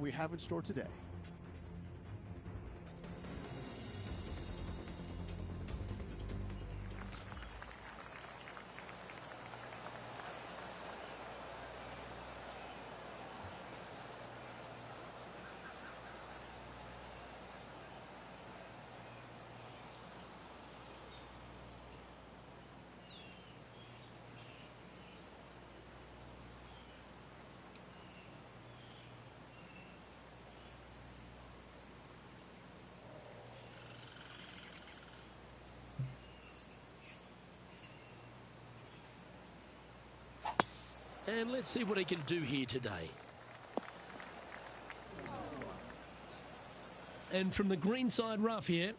we have in store today. And let's see what he can do here today. And from the green side rough here.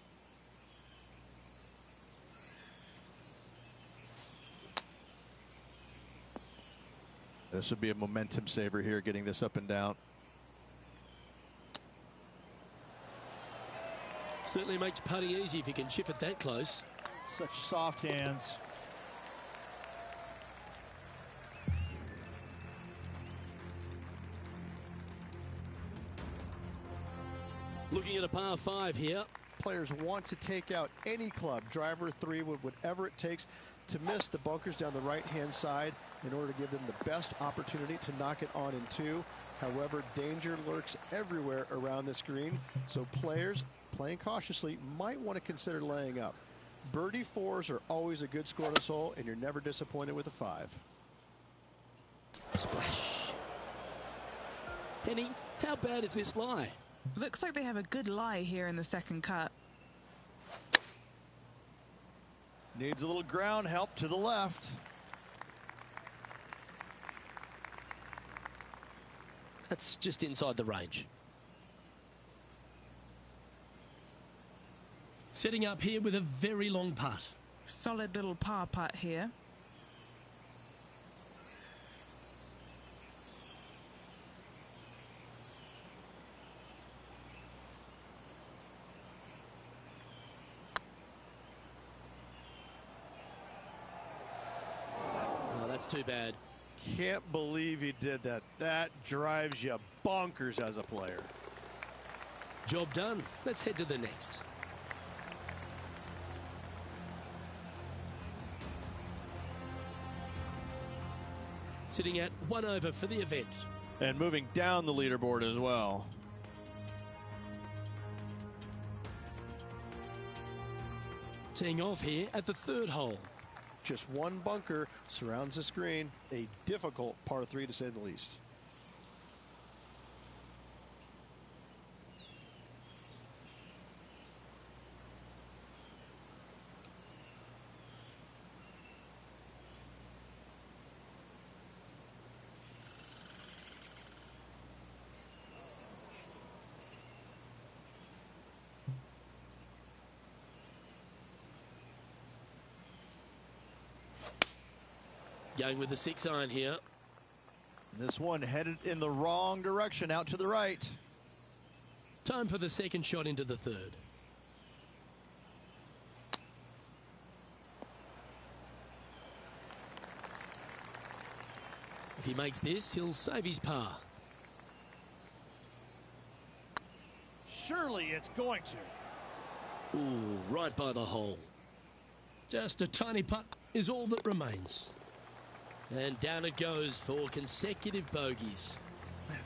This would be a momentum saver here, getting this up and down. Certainly makes putting easy if you can chip it that close. Such soft hands. Looking at a par 5 here. Players want to take out any club, driver, three, whatever it takes, to miss the bunkers down the right-hand side in order to give them the best opportunity to knock it on in two. However, danger lurks everywhere around this green, so players playing cautiously might want to consider laying up. Birdie fours are always a good scoreless hole, and you're never disappointed with a 5. Splash. Henny, how bad is this lie? Looks like they have a good lie here in the second cut. Needs a little ground help to the left. That's just inside the range. Setting up here with a very long putt. Solid little par putt here. That's too bad. Can't believe he did that. That drives you bonkers as a player. Job done. Let's head to the next. Sitting at 1 over for the event. And moving down the leaderboard as well. Teeing off here at the 3rd hole. Just one bunker surrounds the screen. A difficult par 3 to say the least. Going with the 6 iron here. This one headed in the wrong direction, out to the right. Time for the second shot into the 3rd. If he makes this, he'll save his par. Surely it's going to. Ooh, right by the hole. Just a tiny putt is all that remains. And down it goes for consecutive bogeys.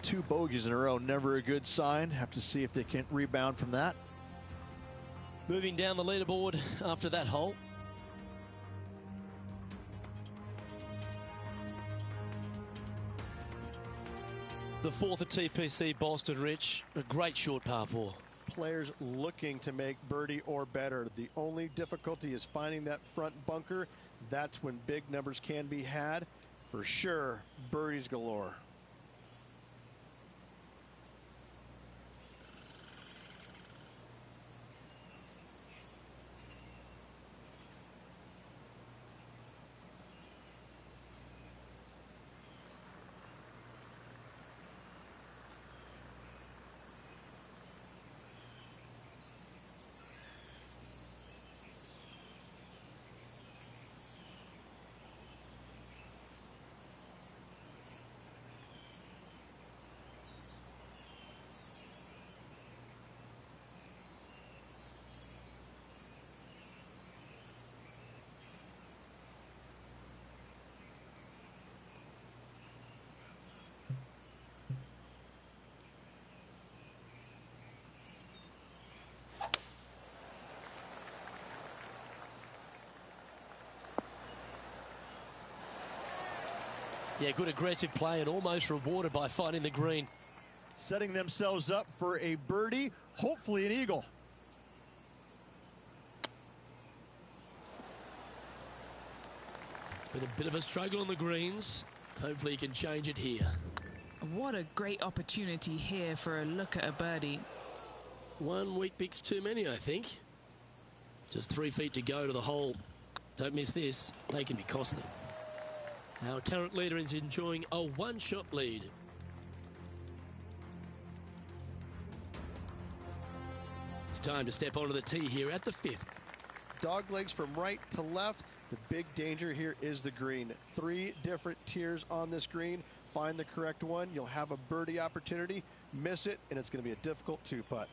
2 bogeys in a row, never a good sign. Have to see if they can rebound from that. Moving down the leaderboard after that hole. The 4th at TPC Boston, Rich. A great short par 4. Players looking to make birdie or better. The only difficulty is finding that front bunker. That's when big numbers can be had. For sure, birdies galore. Yeah, good aggressive play and almost rewarded by finding the green. Setting themselves up for a birdie, hopefully an eagle. Been a bit of a struggle on the greens. Hopefully he can change it here. What a great opportunity here for a look at a birdie. One weak picks too many, I think. Just 3 feet to go to the hole. Don't miss this. They can be costly. Our current leader is enjoying a one-shot lead. It's time to step onto the tee here at the 5th. Dog legs from right to left. The big danger here is the green. 3 different tiers on this green. Find the correct one. You'll have a birdie opportunity. Miss it, and it's going to be a difficult 2-putt.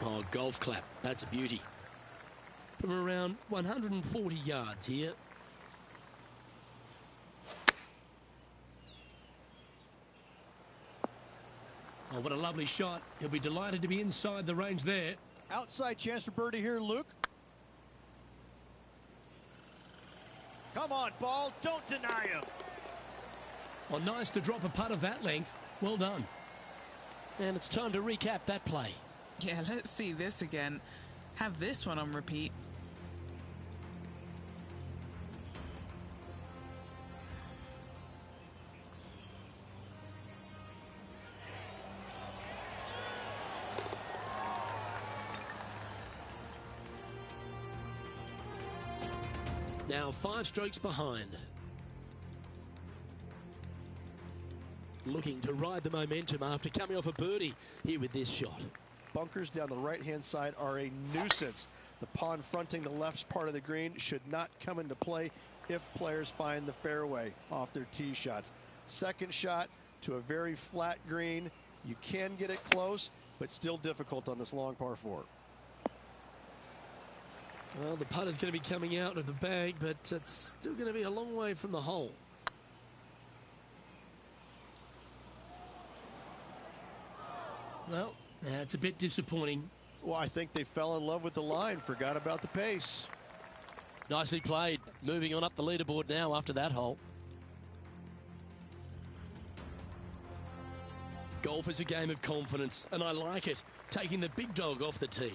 Oh, golf clap. That's a beauty. From around 140 yards here. Oh, what a lovely shot. He'll be delighted to be inside the range there. Outside chance for birdie here, Luke. Come on, ball. Don't deny him. Oh, nice to drop a putt of that length. Well done. And it's time to recap that play. Yeah, let's see this again. Have this one on repeat. Now 5 strokes behind. looking to ride the momentum after coming off a birdie here with this shot. Bunkers down the right-hand side are a nuisance. The pond fronting the left part of the green should not come into play if players find the fairway off their tee shots. Second shot to a very flat green. You can get it close, but still difficult on this long par 4. Well, the putt is going to be coming out of the bag, but it's still going to be a long way from the hole. Well, that's a bit disappointing. Well, I think they fell in love with the line, forgot about the pace. Nicely played. Moving on up the leaderboard now after that hole. Golf is a game of confidence, and I like it, taking the big dog off the tee.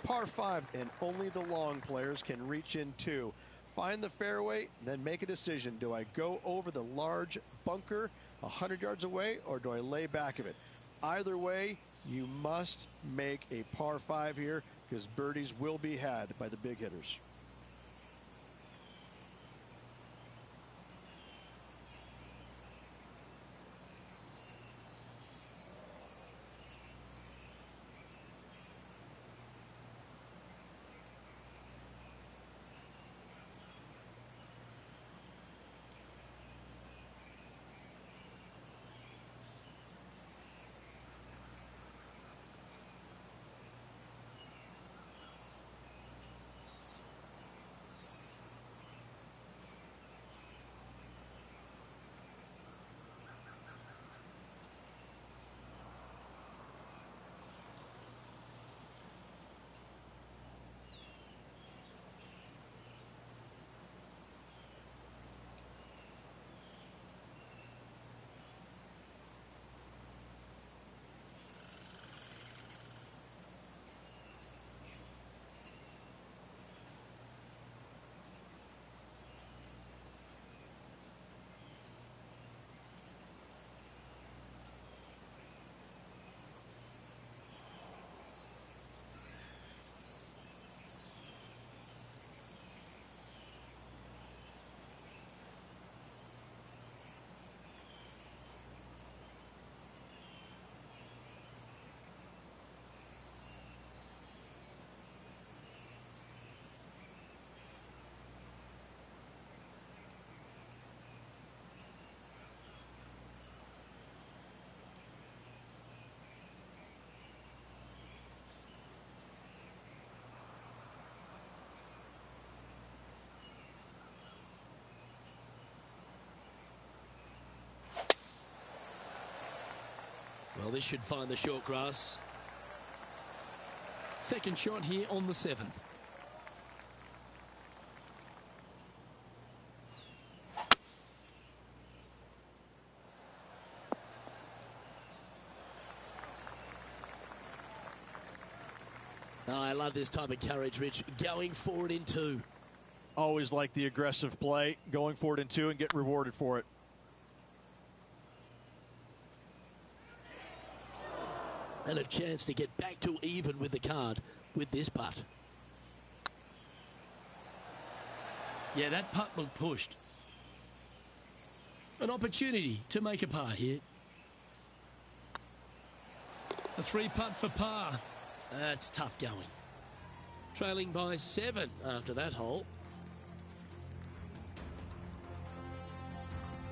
Par 5, and only the long players can reach in 2. Find the fairway, then make a decision. Do I go over the large bunker 100 yards away, or do I lay back of it? Either way, you must make a par 5 here, because birdies will be had by the big hitters. Well, this should find the short grass. Second shot here on the 7th. Oh, I love this type of courage, Rich. Going forward in 2. Always like the aggressive play, going forward in 2 and get rewarded for it. And a chance to get back to even with the card with this putt. Yeah, that putt looked pushed. An opportunity to make a par here. A 3 putt for par. That's tough going. Trailing by 7 after that hole.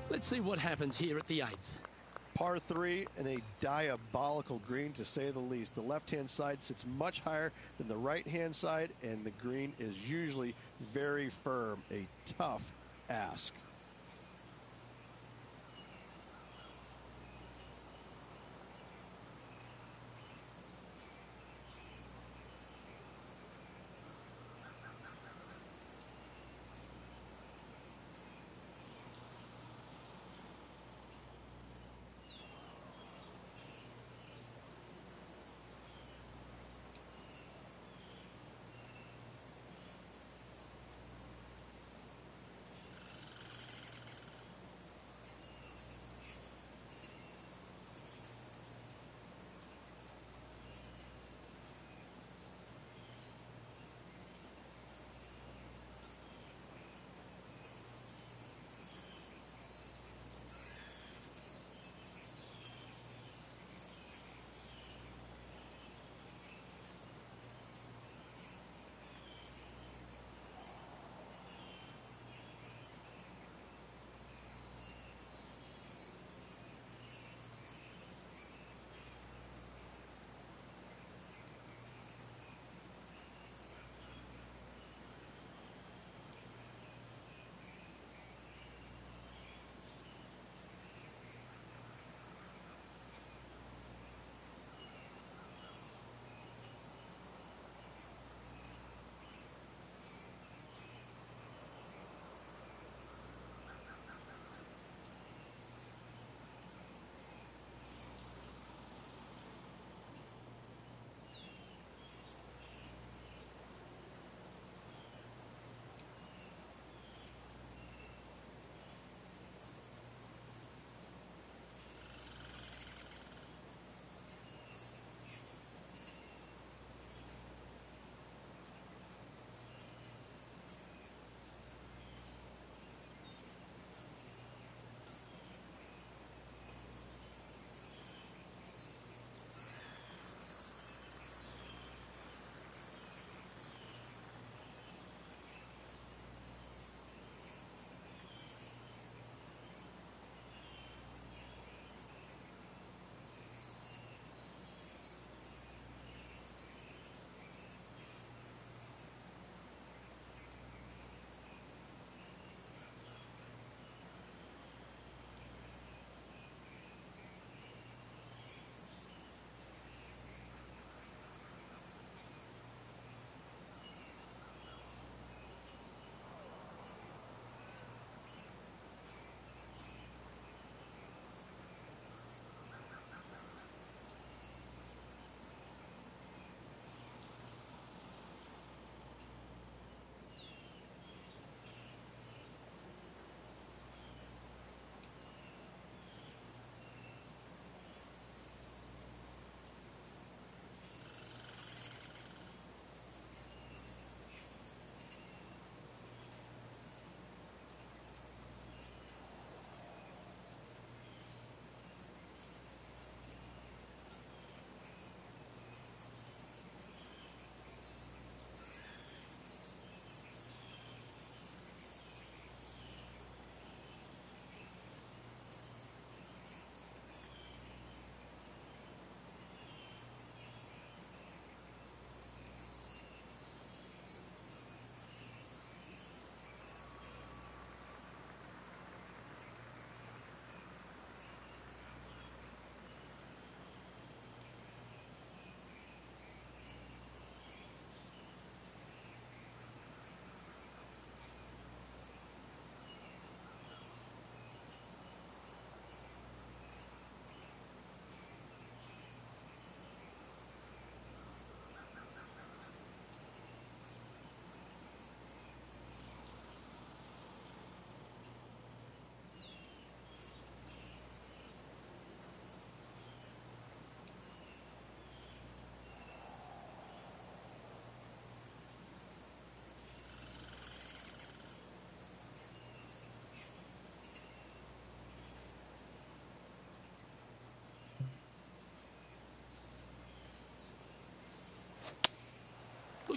Let's see what happens here at the 8th. Par 3 and a diabolical green, to say the least. The left-hand side sits much higher than the right-hand side, and the green is usually very firm. A tough ask.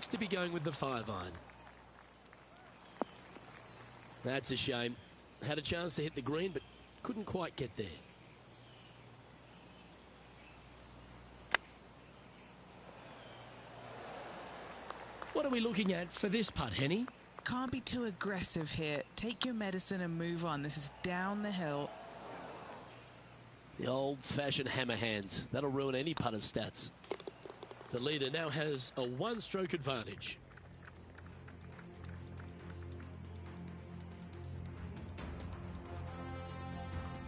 looks to be going with the 5-iron. That's a shame. Had a chance to hit the green, but couldn't quite get there. What are we looking at for this putt, Henny? Can't be too aggressive here. Take your medicine and move on. This is down the hill. The old-fashioned hammer hands. That'll ruin any putter's stats. The leader now has a one-stroke advantage.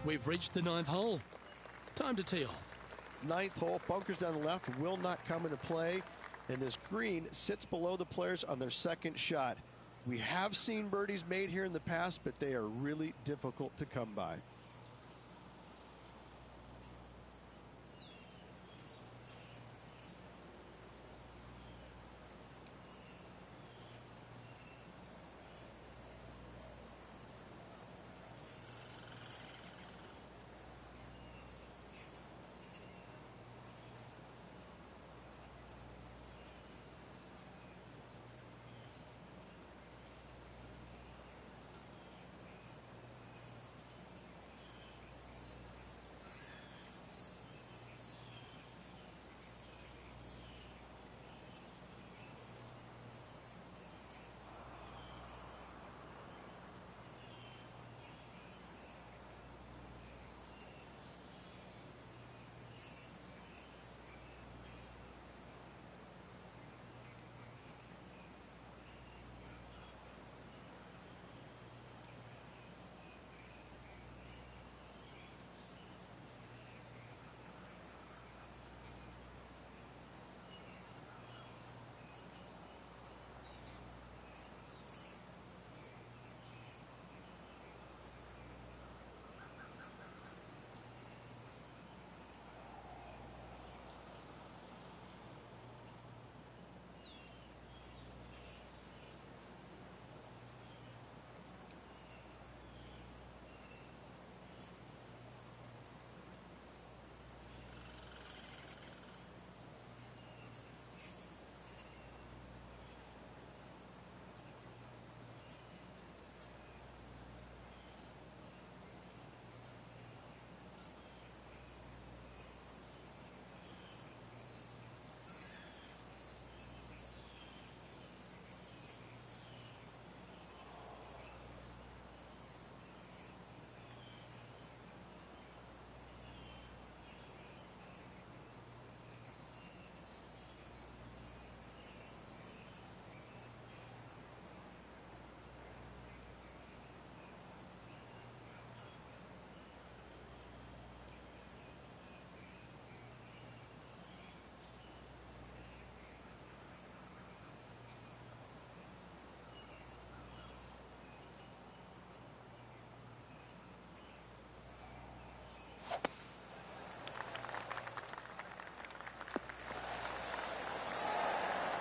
We've reached the 9th hole. Time to tee off. 9th hole, bunkers down the left will not come into play, and this green sits below the players on their second shot. We have seen birdies made here in the past, but they are really difficult to come by.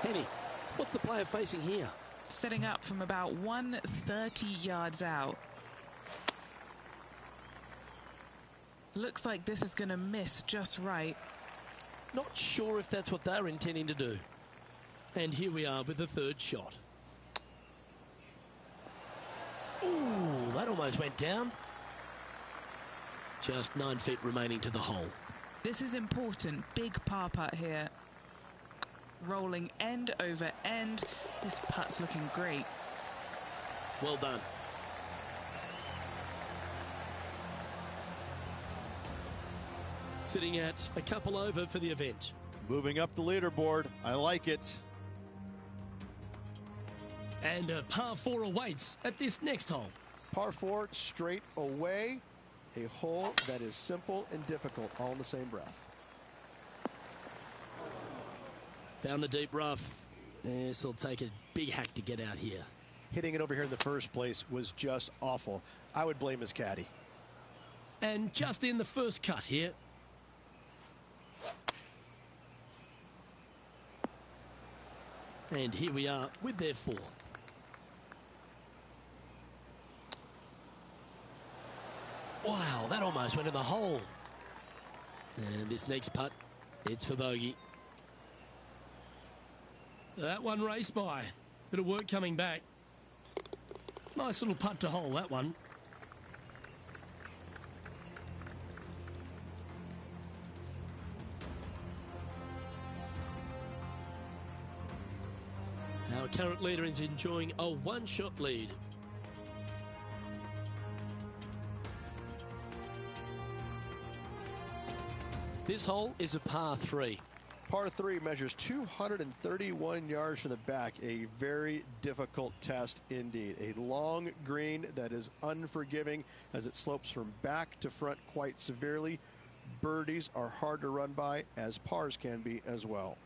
Henny, what's the player facing here? Setting up from about 130 yards out. Looks like this is going to miss just right. Not sure if that's what they're intending to do. And here we are with the third shot. Ooh, that almost went down. Just 9 feet remaining to the hole. This is important. Big par putt here. Rolling end over end. This putt's looking great. Well done. Sitting at a couple over for the event. Moving up the leaderboard. I like it. And a par 4 awaits at this next hole. Par 4 straight away. A hole that is simple and difficult all in the same breath. Found the deep rough. This will take a big hack to get out here. Hitting it over here in the first place was just awful. I would blame his caddy. And just in the first cut here. And here we are with their fourth. Wow, that almost went in the hole. And this next putt, it's for bogey. That one raced by. Bit of work coming back. Nice little putt to hole, that one. Our current leader is enjoying a one-shot lead. This hole is a par 3. Par 3 measures 231 yards from the back. A very difficult test indeed. A long green that is unforgiving as it slopes from back to front quite severely. Birdies are hard to run by, as pars can be as well.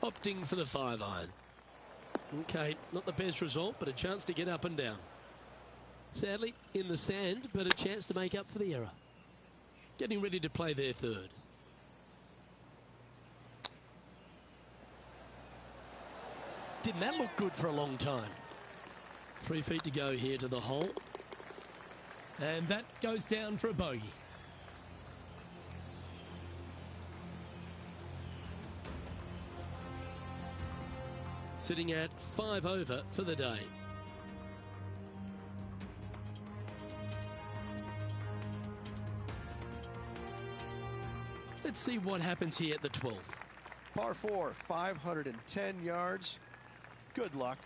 Opting for the 5-iron. Okay, not the best result, but a chance to get up and down. Sadly, in the sand, but a chance to make up for the error. Getting ready to play their third. Didn't that look good for a long time? 3 feet to go here to the hole. And that goes down for a bogey. Sitting at 5 over for the day. Let's see what happens here at the 12th. Par 4, 510 yards. Good luck.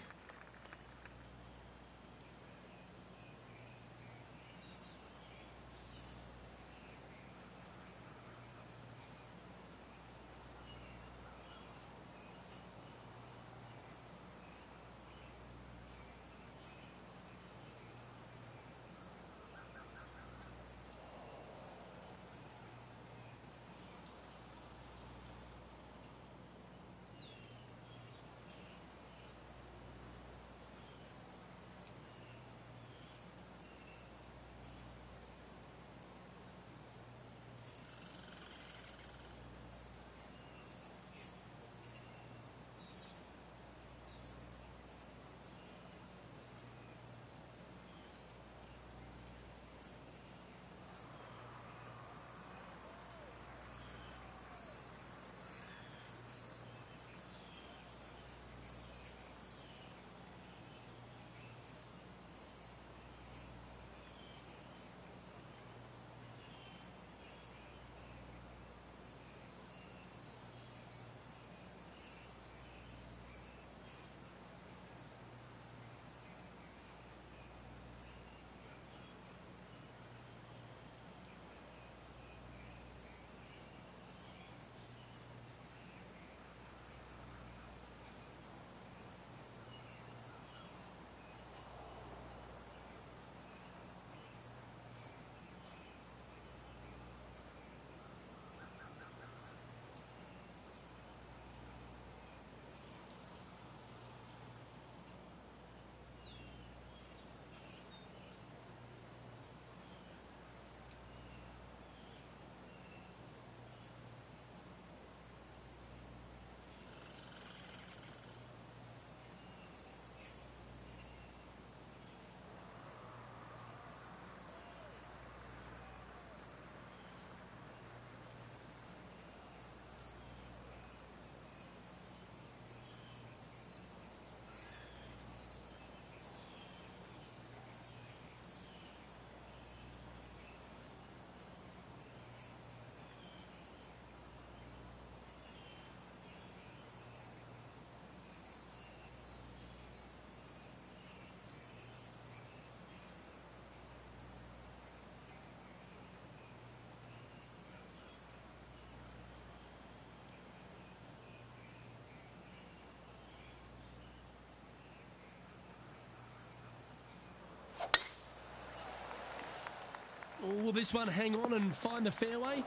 Will this one hang on and find the fairway?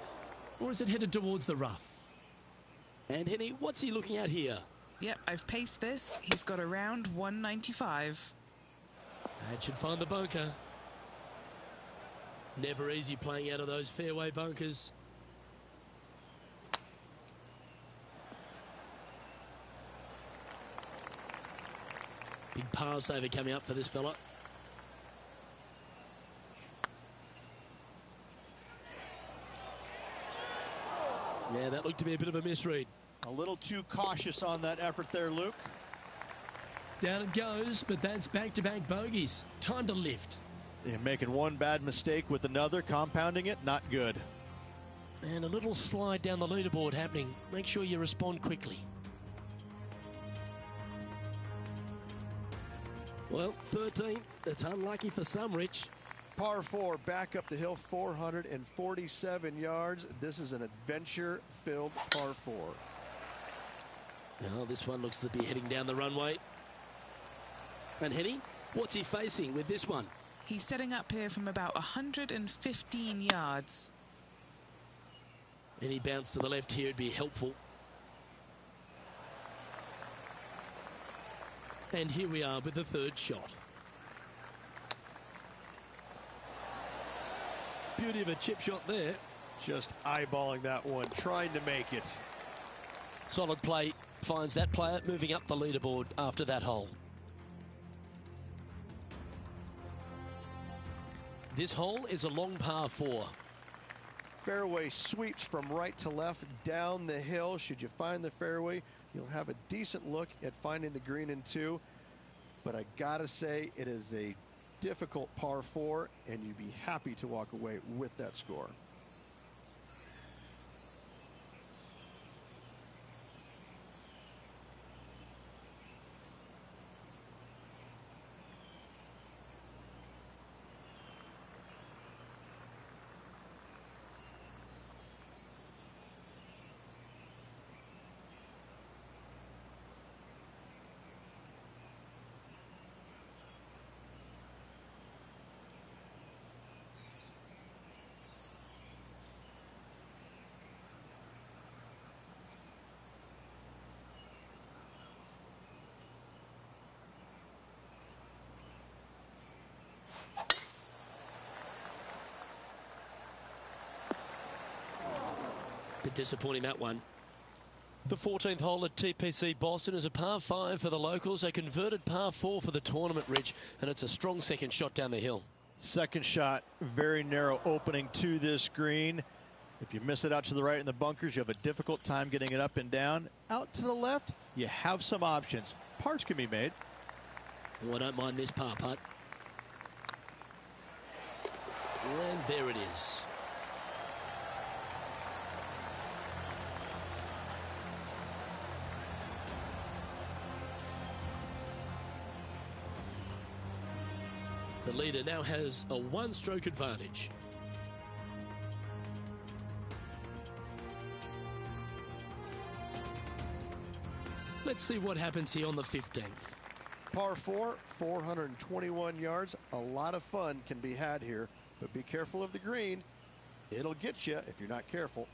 Or is it headed towards the rough? And Henny, what's he looking at here? Yep, I've paced this. He's got around 195. That should find the bunker. Never easy playing out of those fairway bunkers. Big par saver coming up for this fella. Yeah, that looked to be a bit of a misread. A little too cautious on that effort there, Luke. Down it goes, but that's back-to-back bogeys. Time to lift. You're making one bad mistake with another, compounding it, not good. And a little slide down the leaderboard happening. Make sure you respond quickly. Well, 13th. It's unlucky for some, Rich. Par 4, back up the hill, 447 yards. This is an adventure-filled par 4. Oh, this one looks to be heading down the runway. And Henny, what's he facing with this one? He's setting up here from about 115 yards. Any bounce to the left here would be helpful. And here we are with the third shot. Beauty of a chip shot there. Just eyeballing that one, trying to make it. Solid play finds that player moving up the leaderboard after that hole. This hole is a long par 4. Fairway sweeps from right to left down the hill. Should you find the fairway, you'll have a decent look at finding the green in 2. But I gotta say, it is a difficult par 4, and you'd be happy to walk away with that score. Bit disappointing, that one. The 14th hole at TPC Boston is a par 5 for the locals, a converted par 4 for the tournament, Rich, and it's a strong second shot down the hill. Second shot, very narrow opening to this green. If you miss it out to the right in the bunkers, you have a difficult time getting it up and down. Out to the left, you have some options. Parts can be made. Oh, I don't mind this par putt. And there it is. The leader now has a one-stroke advantage. Let's see what happens here on the 15th. Par 4, 421 yards. A lot of fun can be had here, but be careful of the green. It'll get you if you're not careful.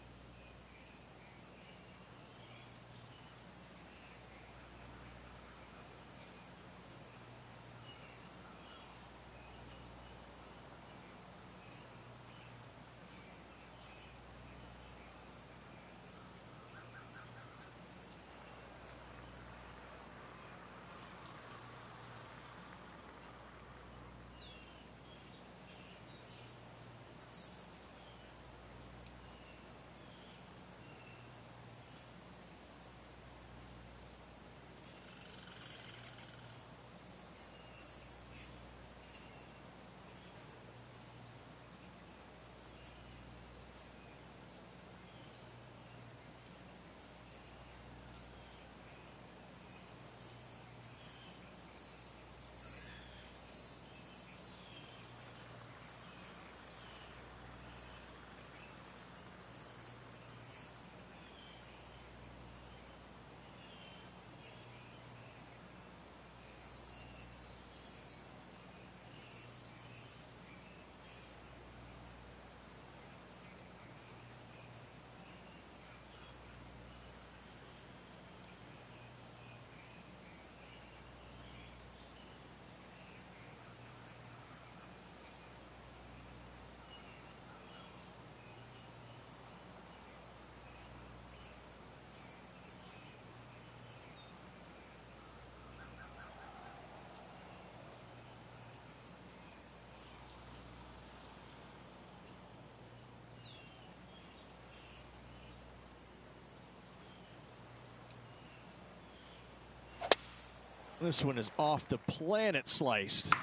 This one is off the planet sliced.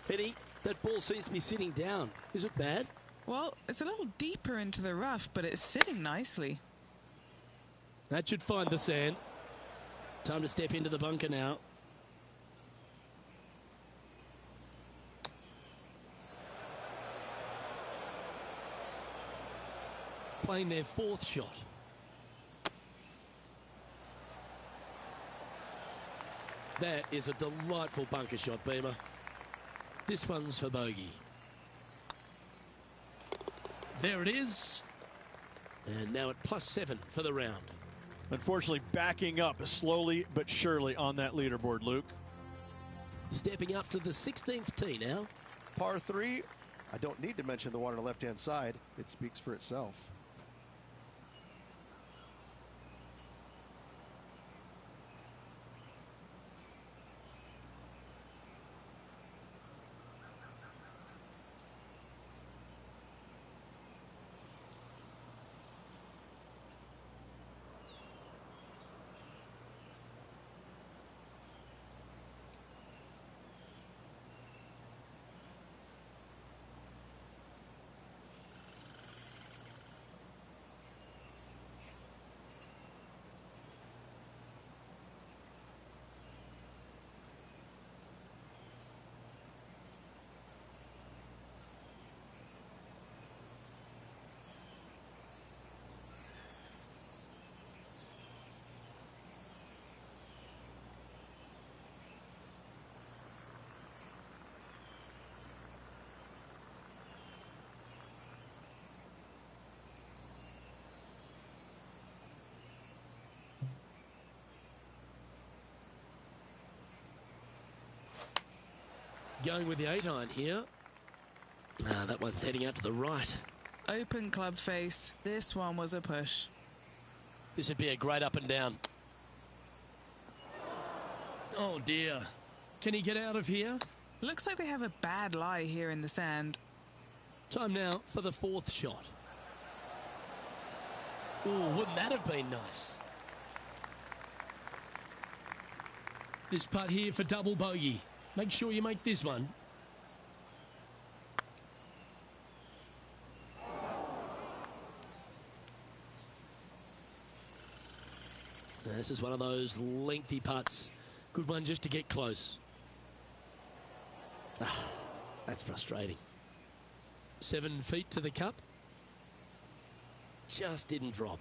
Penny, that ball seems to be sitting down. Is it bad? Well, it's a little deeper into the rough, but it's sitting nicely. That should find the sand. Time to step into the bunker now. Playing their fourth shot. That is a delightful bunker shot, Beamer. This one's for bogey. There it is. And now at +7 for the round. Unfortunately, backing up slowly but surely on that leaderboard, Luke. Stepping up to the 16th tee now. Par 3, I don't need to mention the one on the left-hand side. It speaks for itself. Going with the 8-iron here. That one's heading out to the right. Open club face. This one was a push. This would be a great up and down. Oh dear. Can he get out of here? Looks like they have a bad lie here in the sand. Time now for the fourth shot. Oh, wouldn't that have been nice? This putt here for double bogey. Make sure you make this one. This is one of those lengthy putts. Good one just to get close. That's frustrating. 7 feet to the cup. Just didn't drop.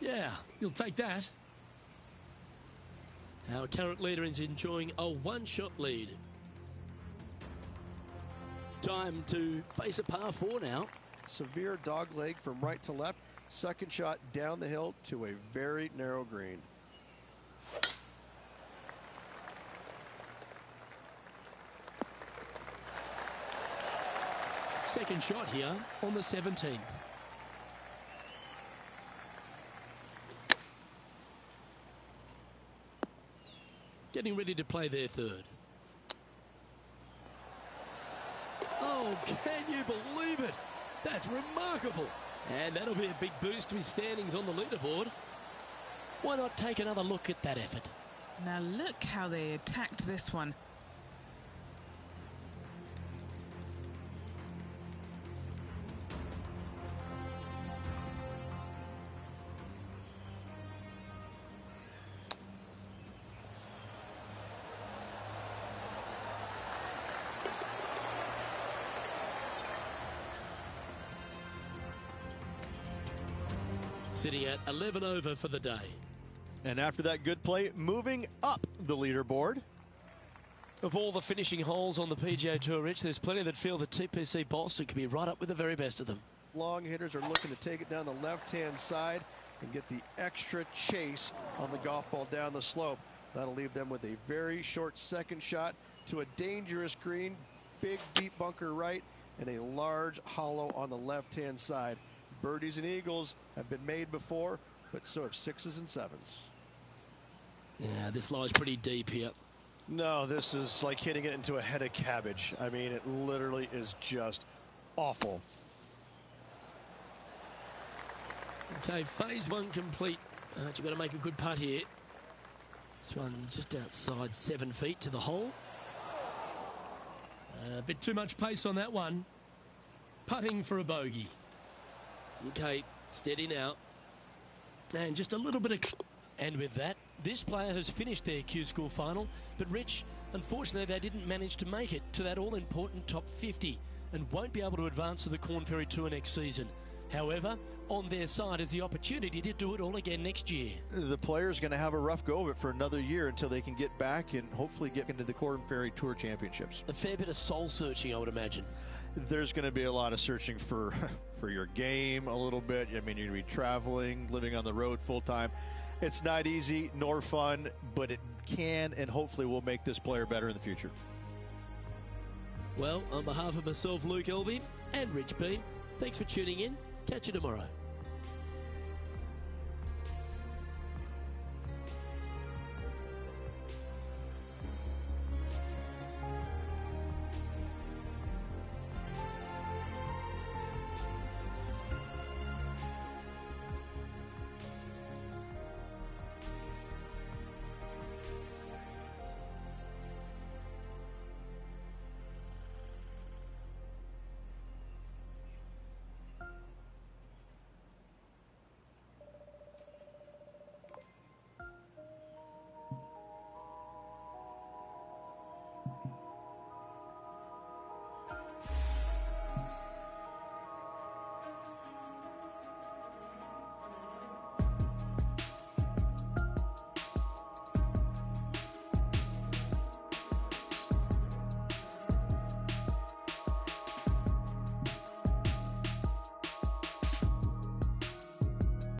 Yeah, you'll take that. Our current leader is enjoying a one-shot lead. Time to face a par 4 now. Severe dog leg from right to left. Second shot down the hill to a very narrow green. Second shot here on the 17th. Getting ready to play their third. Oh, can you believe it? That's remarkable. And that'll be a big boost to his standings on the leaderboard. Why not take another look at that effort? Now look how they attacked this one. Sitting at 11 over for the day. And after that good play, moving up the leaderboard. Of all the finishing holes on the PGA Tour, Rich, there's plenty that feel that TPC Boston could be right up with the very best of them. Long hitters are looking to take it down the left-hand side and get the extra chase on the golf ball down the slope. That'll leave them with a very short second shot to a dangerous green, big deep bunker right, and a large hollow on the left-hand side. Birdies and eagles have been made before, but so have sixes and sevens. Yeah, this lies pretty deep here. No, this is like hitting it into a head of cabbage. I mean, it literally is just awful. Okay, phase one complete. You've got to make a good putt here. This one just outside 7 feet to the hole. A bit too much pace on that one. Putting for a bogey. Okay, steady now. And just a little bit of... And with that, this player has finished their Q School final. But Rich, unfortunately, they didn't manage to make it to that all-important top 50 and won't be able to advance to the Korn Ferry Tour next season. However, on their side is the opportunity to do it all again next year. The player's going to have a rough go of it for another year until they can get back and hopefully get into the Korn Ferry Tour Championships. A fair bit of soul-searching, I would imagine. There's going to be a lot of searching for your game a little bit. I mean, you're going to be traveling, living on the road full-time. It's not easy nor fun, but it can and hopefully will make this player better in the future. Well, on behalf of myself, Luke Elvey, and Rich Beam, thanks for tuning in. Catch you tomorrow.